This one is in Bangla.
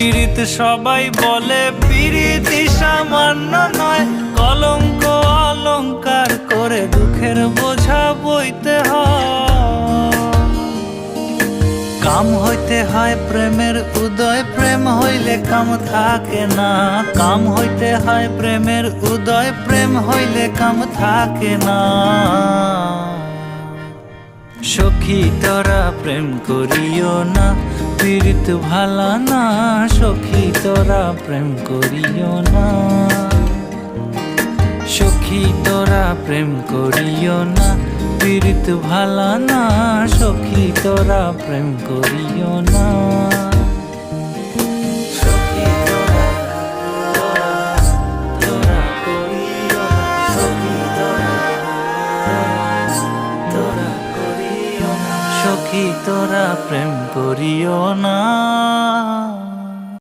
পীড়িত সবাই বলে পীড়িতি সামান্য নয়, কলঙ্ক অলঙ্কার করে দুঃখের বোঝা বইতে হয়। কাম হইতে হয় প্রেমের উদয়, প্রেম হইলে কাম থাকে না। কাম হইতে হয় প্রেমের উদয়, প্রেম হইলে কাম থাকে না। সখী তোরা প্রেম করিও না, পীড়িত ভালা না। সখী তোরা প্রেম করিও না, সখী তোরা প্রেম করিও না, পীড়িত ভালা না। সখী তোরা প্রেম করিও না। সখী তোরা প্রেম করিও না।